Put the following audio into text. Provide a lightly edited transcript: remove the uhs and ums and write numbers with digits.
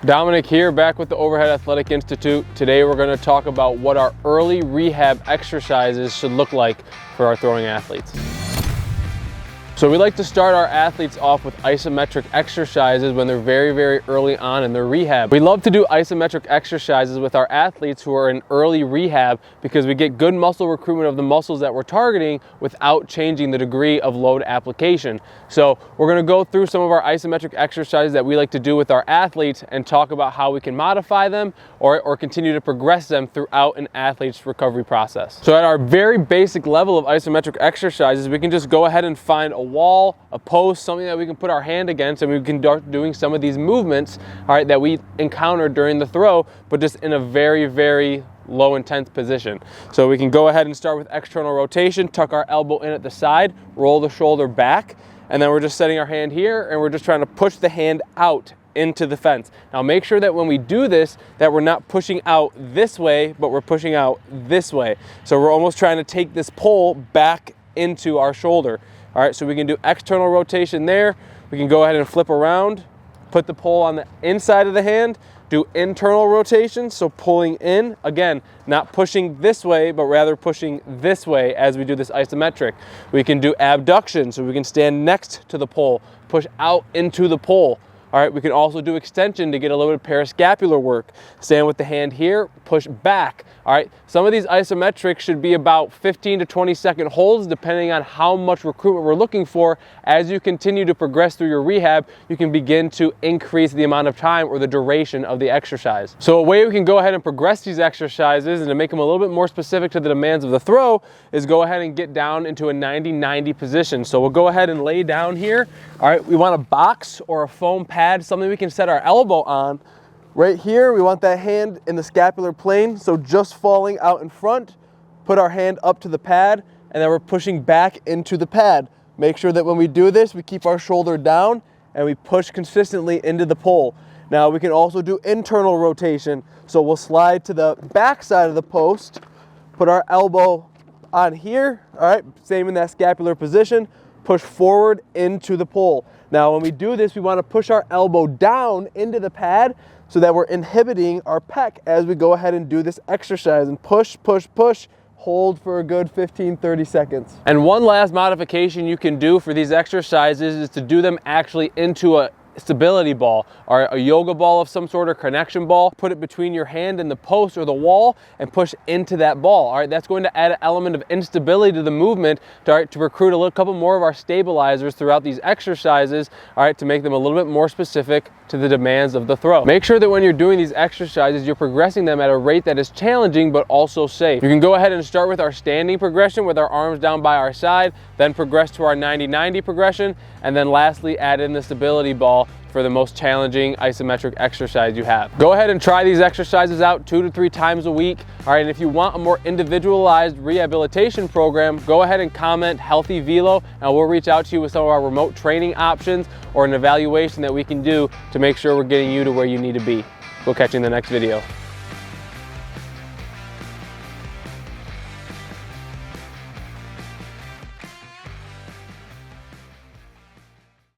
Dominic here, back with the Overhead Athletic Institute. Today we're going to talk about what our early rehab exercises should look like for our throwing athletes. So we like to start our athletes off with isometric exercises when they're very early on in their rehab. We love to do isometric exercises with our athletes who are in early rehab because we get good muscle recruitment of the muscles that we're targeting without changing the degree of load application. So we're going to go through some of our isometric exercises that we like to do with our athletes and talk about how we can modify them or continue to progress them throughout an athlete's recovery process. So at our very basic level of isometric exercises, we can just go ahead and find a wall, a post, something that we can put our hand against, and we can start doing some of these movements, all right, that we encounter during the throw, but just in a very low intense position. So we can go ahead and start with external rotation, tuck our elbow in at the side, roll the shoulder back, and then we're just setting our hand here and we're just trying to push the hand out into the fence. Now make sure that when we do this, that we're not pushing out this way, but we're pushing out this way. So we're almost trying to take this pole back into our shoulder. All right, so we can do external rotation there. We can go ahead and flip around, put the pole on the inside of the hand, do internal rotation, so pulling in, again, not pushing this way, but rather pushing this way as we do this isometric. We can do abduction, so we can stand next to the pole, push out into the pole. All right, we can also do extension to get a little bit of parascapular work. Stand with the hand here, push back. All right, some of these isometrics should be about 15 to 20 second holds depending on how much recruitment we're looking for. As you continue to progress through your rehab, you can begin to increase the amount of time or the duration of the exercise. So a way we can go ahead and progress these exercises and to make them a little bit more specific to the demands of the throw is go ahead and get down into a 90-90 position. So we'll go ahead and lay down here. All right, we want a box or a foam pad, something we can set our elbow on. Right here, we want that hand in the scapular plane, so just falling out in front, put our hand up to the pad, and then we're pushing back into the pad. Make sure that when we do this, we keep our shoulder down and we push consistently into the pole. Now we can also do internal rotation, so we'll slide to the back side of the post, put our elbow on here, all right, same in that scapular position, push forward into the pole. Now when we do this, we want to push our elbow down into the pad so that we're inhibiting our pec as we go ahead and do this exercise, and push, hold for a good 15-30 seconds. And one last modification you can do for these exercises is to do them actually into a stability ball or a yoga ball of some sort or connection ball. Put it between your hand and the post or the wall and push into that ball. All right, that's going to add an element of instability to the movement to recruit a couple more of our stabilizers throughout these exercises, all right, to make them a little bit more specific to the demands of the throw. Make sure that when you're doing these exercises, you're progressing them at a rate that is challenging but also safe. You can go ahead and start with our standing progression with our arms down by our side, then progress to our 90-90 progression, and then lastly add in the stability ball for the most challenging isometric exercise you have. Go ahead and try these exercises out 2 to 3 times a week. All right, and if you want a more individualized rehabilitation program, go ahead and comment Healthy Velo, and we'll reach out to you with some of our remote training options or an evaluation that we can do to make sure we're getting you to where you need to be. We'll catch you in the next video.